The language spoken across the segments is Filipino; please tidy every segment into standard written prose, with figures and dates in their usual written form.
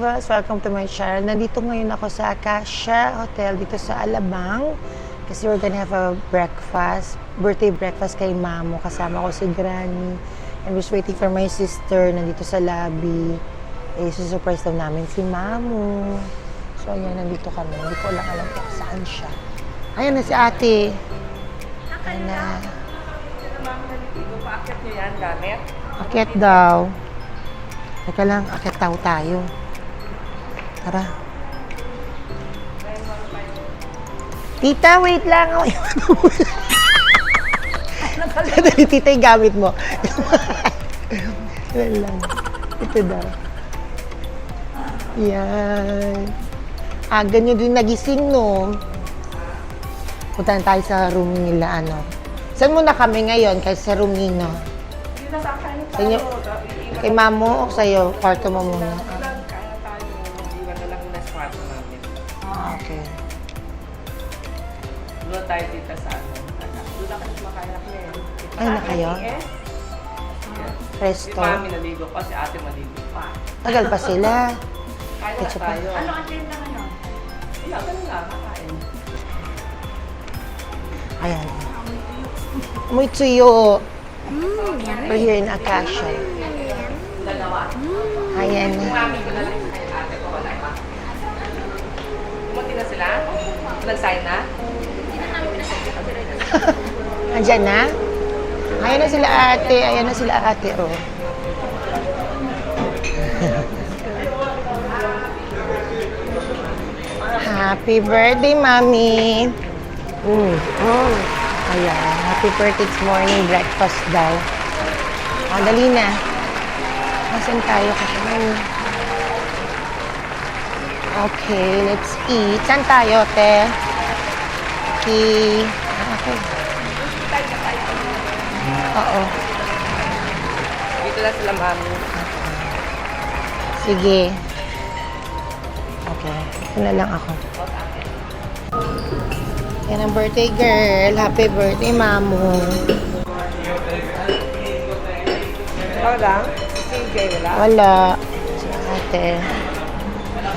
Divas! Welcome to my channel. Nandito ngayon ako sa Acacia Hotel dito sa Alabang kasi we're gonna have a breakfast, birthday breakfast kay Mamo. Kasama ko si Granny and we're waiting for my sister nandito sa lobby. Susurprise daw namin si Mamo. So ayan, nandito kami. Hindi ko lang alam kung saan siya. Ayan na si ate. Ayan na. Paakit niyo yan, gamit? Akit daw. Teka lang, akit daw tayo. Tara. Tita, wait lang. Dali, tita, yung gamit mo. Yan lang. Ito daw. Yan. Ganyan din nagising, no? Punta na tayo sa room nila, ano. Saan muna kami ngayon? Kasi sa room nino. Hindi na sa akin Sa inyo? Kay Mamo o sa'yo? Kwarto mo muna. Kaya tayo, iwan na lang na sa kwarto namin. Okay. Doon tayo dito sa ano. Doon na kasi makailak na yun. Ay, na kayo? Si Presto. Mami naligo pa, si ate maligo pa. Tagal pa sila. Kaya na Ketchup pa. tayo. Ano ang agenda ngayon? Wala, ganun nga, kakain. Ayan. Muy tuyo. Yummy. We're here in Acacia. Dalawa. Ayan. Yung mami ko na lang kay ate ko, wala pa. Pumunti na sila? Nag-sign na? Andyan na? Ayan na sila ate. Ayan na sila ate. Oh. Happy birthday, Mami. Ayan. Happy birthday. It's morning breakfast daw. Dali na. Nasaan tayo kasi Mami? Okay, let's eat. Saan tayo, te? Okay. Okay. Oo. Dito na sila, mami. Sige. Okay. Ito na lang ako. Yan ang birthday girl. Happy birthday, Mamo. Ikaw lang? Si CJ, wala? Wala. Si ate.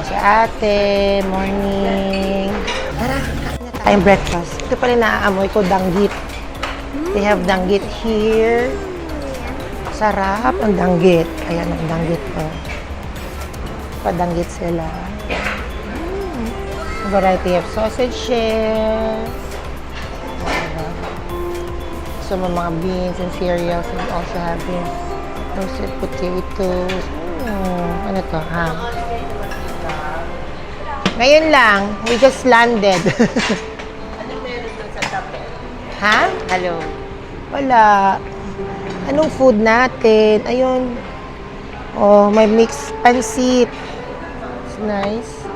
Si ate. Morning. Tara, kain na tayong breakfast. Ito pala naaamoy ko, danggit. They have danggit here. Sarap ang danggit. Ayan ang danggit ko. Padanggit sila. A variety of sausages. So, may mga beans and cereals and also having roasted potatoes. Ano to, ha? Ngayon lang, we just landed. Ano meron doon sa tabi? Ha? Hello. Wala. Anong food natin? Ayun. Oh, may mixed pancit. It's nice.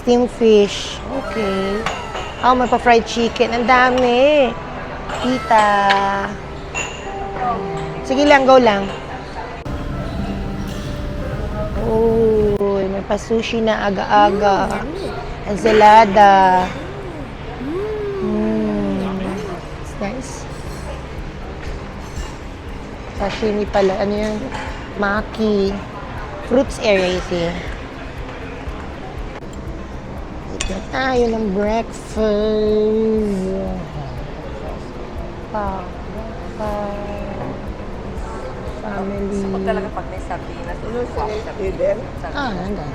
Steamed fish. Okay. Oh, may pa-fried chicken. Ang dami. Tita. Sige lang, go lang. Oh, may pa-sushi na aga-aga. Ensalada. It's nice. Sashimi pala. Ano yan? Maki. Fruits area is here. Eat na tayo ng breakfast. Family. Pag talaga pag may sardinas, tulog sa bibig. Nandun.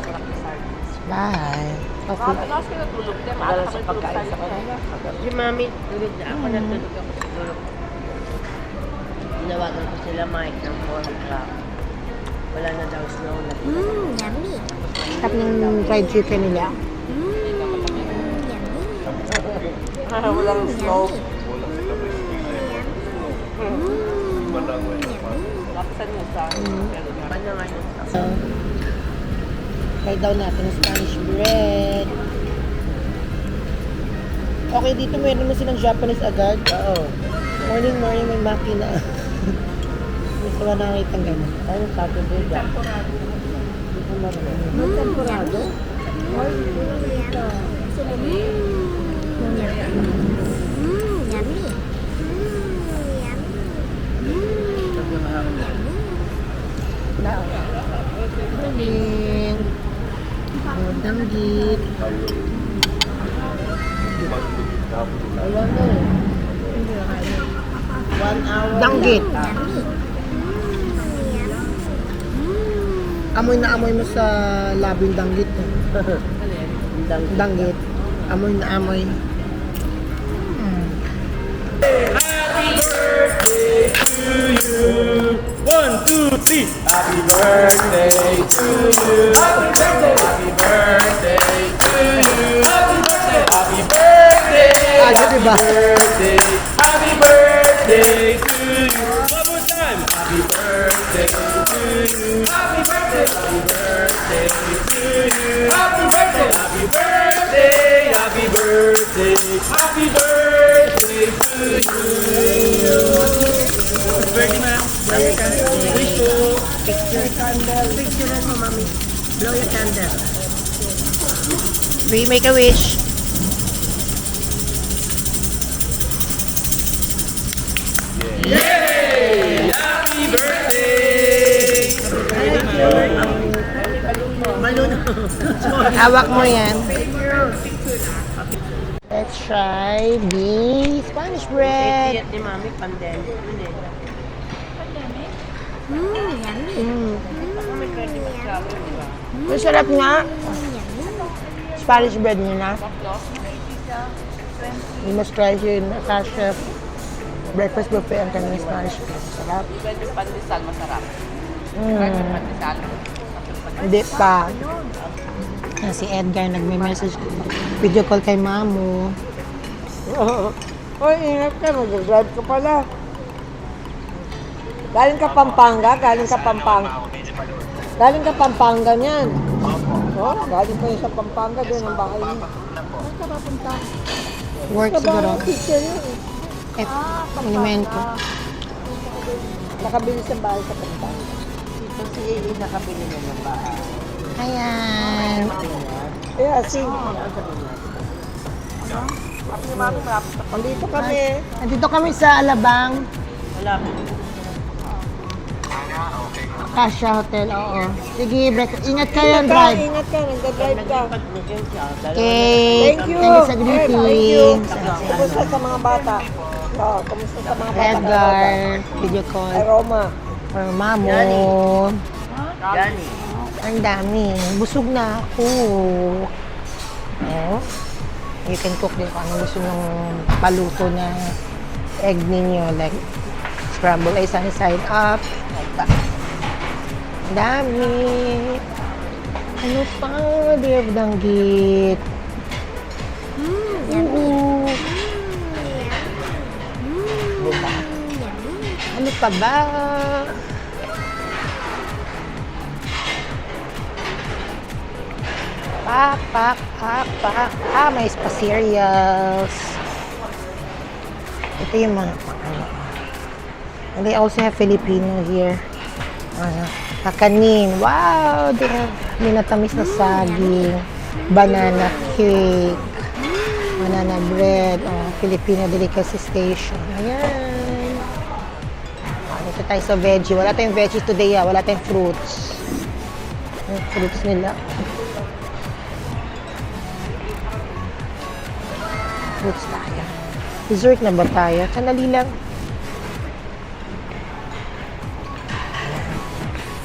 Sarap na sardinas. Bye. Coffee. Tapos pinatulog din. Madalas sa pagkain sa kanila. Si Mami, tulog na ako. Natulog ako sa tulog. Tinawagan ko sila Mike ng 4 o'clock. Wala na daw snow. Yummy. Tap ng fried chicken nila. Yummy. Walang snow. Laksan mo sa Paano nga yun? So, try daw natin Spanish bread. Okay, dito meron naman silang Japanese agad. Oo. Morning, may maki na. Gusto ko nakakita ng gano'n. Ano sabi ko dyan? Hindi ko marunong. Temporado? Yummy. Galing. Danggit. Wala na eh. 1 hour. Danggit. Yummy. Amoy na amoy mo sa labing danggit. Danggit. Amoy na amoy. One, two, three. Happy birthday to you. Happy birthday. Happy birthday to you. Happy birthday. Happy birthday. Happy birthday. Happy birthday to you. One more time. Happy birthday to you. Happy birthday. Happy birthday to you. Happy birthday. Happy birthday. Happy birthday. Happy birthday to you. Birthday, ma'am. Wish you. Picture candle. Picture mo, mami. Blow your candle. We make a wish. Happy birthday! Hawak mo yan. Let's try the Spanish bread. Tiyat ni Mami, pandemic. Yummy. Masarap nga. Spanish bread niya na. You must try here in Natasha. Breakfast buffet ang kanyang Spanish bread. Sarap. Even yung pandesal, masarap. Kahit yung pandesal. Hindi pa. Si Edgar nagme-message. Video call kay Mamo. Hoy, ingat ka. Mag-drive ka pala. Galing ka Pampanga? Galing ka Pampanga niyan. Oh, galing pa yun sa Pampanga. Doon ang bahay niya. Saan ka papunta? Work Sa siguro. bahay, teacher niya eh. Monumento. Nakabili sa bahay sa Pampanga. Ito si Eli nakabili niya ng bahay. Ayan. Kaya Andito kami. Nandito kami sa Alabang. Wala. Acacia Hotel, oo. Sige, ingat kayo ang drive. Ingat ka. Nagda-drive ka. Okay. Thank you. Thank you sa Thank you. greeting. Kumusta sa mga bata? Oh, kumusta sa mga bata? Edgar, video Ay, call. Roma. For Mamo. Johnny. Ang dami. Busog na ako. Oh. You can cook din kung ano gusto ng paluto na egg ninyo. Like, scrambled eggs sunny side up. Ang dami. Ano pa? Dear danggit. Ano pa ba? Pak. May spa-cereals. Ito yung mga ano. And they also have Filipino here. Kakanin. Wow! They have minatamis na saging. Banana cake. Banana bread. Filipino delicacy station. Ayan. Dito tayo sa veggie. Wala tayong veggies today. Wala tayong fruits. Yung fruits nila. Fruits tayo. Dessert na ba tayo? Sandali lang.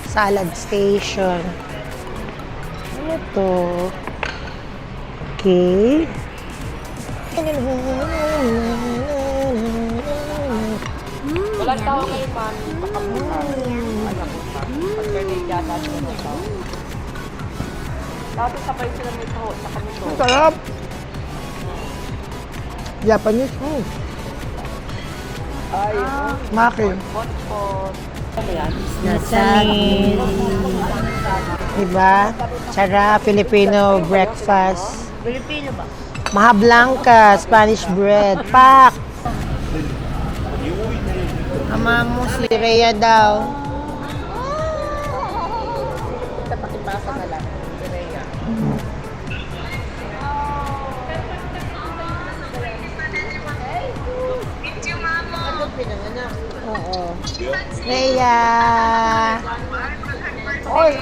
Salad station. Ano to? Okay. Walang tao kayo, mami. Baka bukas. Pag-garnate yata sila ng tao. Tapos sabay sila may taho sa kanito. Ang sarap! Japanese food. Ay, Maki. pot-pot. Nasanin. Diba? Sarap, Filipino breakfast. Pilipino ba? Maha Blanca, Spanish bread. Pak! Ama mo si Rhea daw. Pakipasa na lang. Rhea. Ano pinanganak? Oo. Rhea! Oy,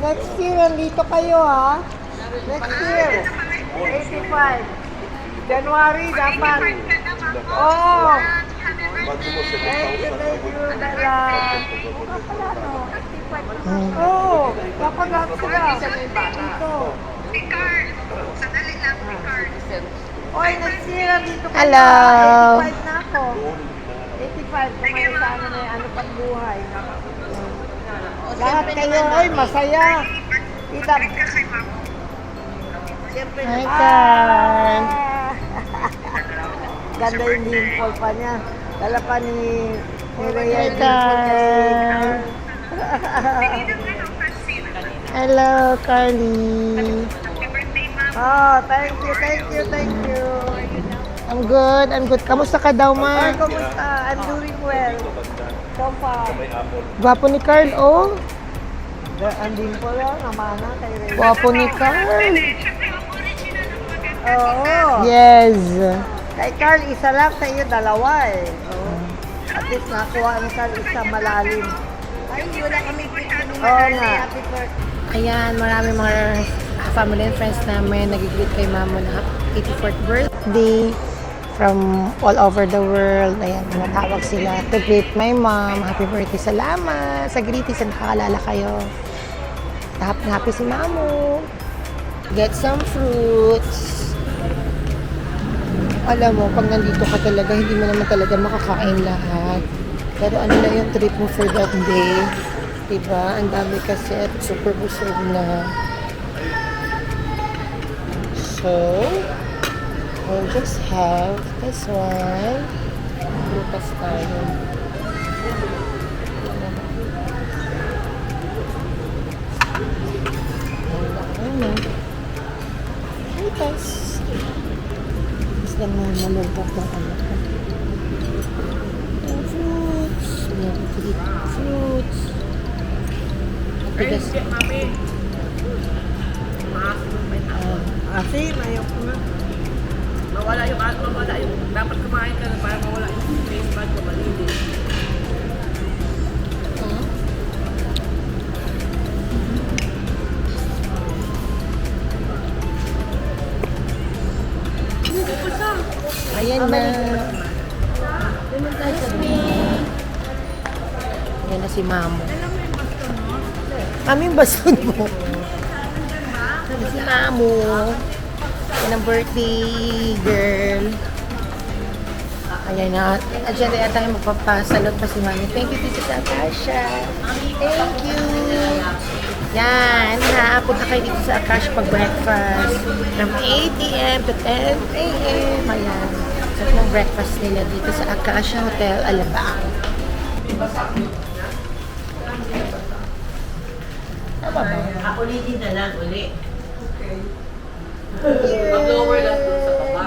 next year, nandito kayo ha. Next year. 85. January, dapat. Oh. Thank you, Dala. Mukha pala, no? Oh, kapag sila. Dito. Oy, next year, nandito kayo. Hello. 85 na ako. 85, kumayo sa ano na yung ano pang buhay. Lahat kayo, oy, masaya. Tita. Siyempre, Hi, Carl. Ganda yung dimple pa niya. Dala pa ni Rhea Hi, yung dimple Carl. Hello, Carly. Oh, thank you, thank you, thank you. I'm good, I'm good. Kamusta ka daw, Ay, ma? kumusta? I'm doing well. So far. Gwapo ni Carl, oh. Ang dimple lang, namana kay Rhea. Gwapo ni Carl. Oo. Yes. Kay Carl, isa lang, sa iyo, dalawa eh. Oo. At least nakuha ni Carl isa malalim. Ay, wala kami picture ni Oo nga. Happy Ayan, marami mga family and friends namin nag-greet kay Mamo na 84th birthday from all over the world. Ayan, natawag sila to greet my mom. Happy birthday, salamat sa greetings na nakakalala kayo. Happy si Mamo. Get some fruits. Alam mo, pag nandito ka talaga, hindi mo naman talaga makakain lahat. Pero ano na yung trip mo for that day? Diba? Ang dami kasi at super busog na. So, we'll just have this one. Prutas tayo. Ano? Prutas. Mas lang mo malulpok ng ano. Ang fruits. Meron ko dito fruits. Bigas. Asin, ayaw ko na. Mawala yung mawala yung dapat kumain ka na para mawala yung taste bud ko malinis. Ayan na. Ayan na si Mamo. Aming baston mo. Ayan si Mamo. Ayan ang birthday girl. Ayan na. Ayan na yata yung magpapasalot pa si Mami. Thank you, Tita Akasha. Thank you. Yan. Punta kayo dito sa Akasha pag-breakfast. From 8 a.m. to 10 a.m. Ayan. Sarap ng breakfast nila dito sa Akasha Hotel, Alabang. Tama ba? Ulitin na lang, uli. Okay. Mag-lower lang doon sa baba.